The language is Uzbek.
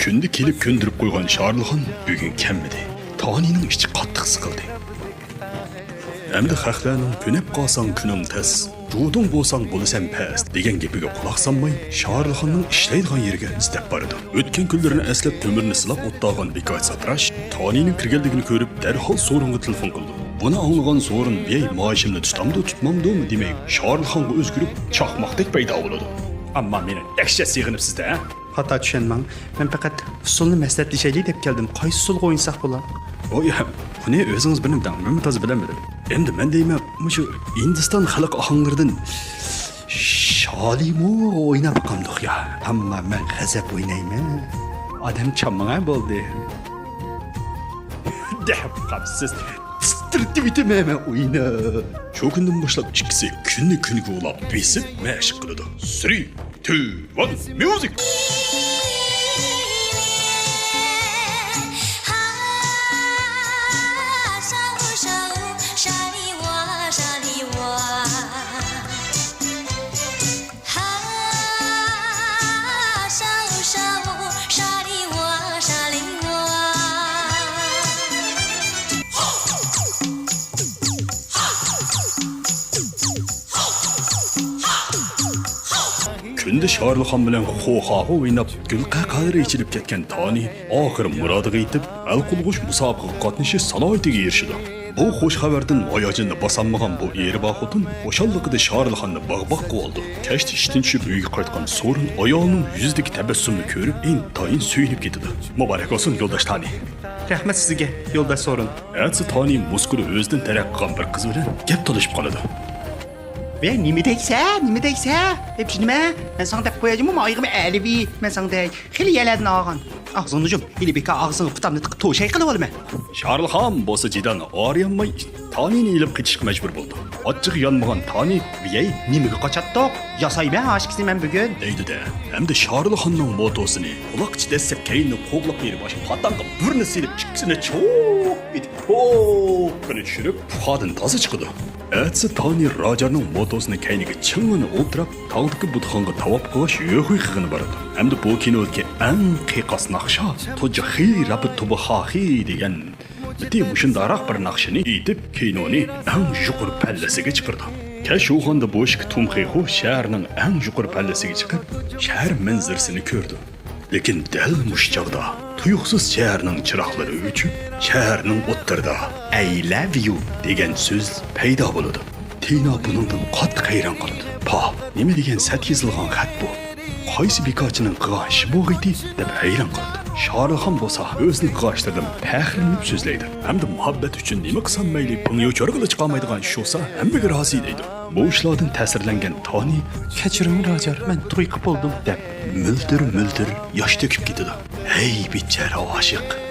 Күнді келіп көндіріп қойған Шарлыхан бүгін кәммеді. Танының іші қаттық сықылды. Әмді қақланың көнеп қалсаң күнің тәс, жудың болсаң болысам пәс деген кепіге құлақ санмай, Шарлыханның ішлейдіған ерге іздеп барды. Өткен күлдерін әслеп төміріні сылап оттаған Бекат Сатраш, Танының кіргелдігін көріп, дәрхал сорынғы телефон қылды. Бұны аңлыған сорын бей maaşımны тұтамды тұтмамды ма демей, Шарлыханға өзгіріп, чақмақтек пайда болады. Amma meni ekşe sığınıp sizde, Hata düşenmem. Ben fakat usulunu məsləhətləşəylik dep geldim. Qaysı usul qoyunsaq bolar? Oy, bunu özünüz bilmeden, ben tazı bilemedim. Hem de ben deyim, şu Hindistan halk ahangırdan Şalimo oynap bakamdık ya. Amma mən xəzəb oynayım. Adam çammağa boldu. Dehab kapsız. Tırtı bitememe oyna. Şu günden başlap çıksı günü olap besip məşq kılıdı. 3, 2, 1, music! Күнді Шарлыхан bilen xo'xağı oynab, gülqa qadri içilib ketgan Tani oxir murodiga yetib, al-qulg'ush musobaqaga qatnashish salohiyatiga erishdi. Bu xo'sh xabardan oyojini bosanmagan bu eri xotin o'shanligida Şarlıxanni bog'boq oldi. Kechda ishdan tushib uyga qaytgan So'rin ayolning yuzidagi tabassumni ko'rib, intayin suyunib ketdi. Muborak olsun yo'ldosh Tani. Rəhmət sizə, yoldaş So'rin. Atsi Tani muskuli o'zidan taraq qilgan bir qiz bilan gap talashib qoladi. Ve nime deysə? Hep nime? Ben sana dep koyacağım ama ayğımı əlivi. Ben sana dey. Xili yelədin ağan. Ağzınıcım, ili beka ağzını fıtamını tıqı toşay qılıb olma. Şarlıxan bolsa jidan aryanmay Tanini ilib ketishga majbur bo'ldi. Ochiq yonmagan Tani biyay Nimega qochatdiq? Yasay ben aşıqsın men bugun. deydi de. Hamda Şarlıxanning motosini quloqchi desib keyinni qo'g'lab berib bosh patanqa burni silib chiqsini cho'q etib qani tushirib puxadan toza chiqdi. Atsi Tani Rajarning motosini keyniga chingini o'tirib tog'dagi budxonga tavab qilish yo'qi qilgani bor edi. Hamda bu kinodagi eng qiqas naqsha to'ja xiyri rabi tubaxi degan bitti mushundaroq bir naqshini etib kinoni eng yuqori pallasiga chiqardi. Keş oğanda bu işki Tumxihu şəhərinin ən yuqur pəlləsiga çıxıb, şəhər mənzirisini gördü. Lekin dəl muşcaqda, tuyuqsuz şəhərinin çıraqları öçüb, şəhərinin otlarında I love you degan söz paydo bo'ladi. Tina bunundan qattiq hayron qoldi. Pa, nima degan sat yozilgan xat bu? Qaysi bekachining qilgan ishi bu edi deb hayron qoldi. Şarlıxan bo'lsa o'zining qilishlardan faxrlanib so'zlaydi. Hamda muhabbat uchun nima qilsam mayli, bunga cho'rg'ila chiqolmaydigan shusa hammaga rozi deydi. Bu ishlardan ta'sirlangan Tani Keçirin Rajar, men to'y qilib oldum deb müldir yosh to'kib ketdi. Hey bechara oshiq.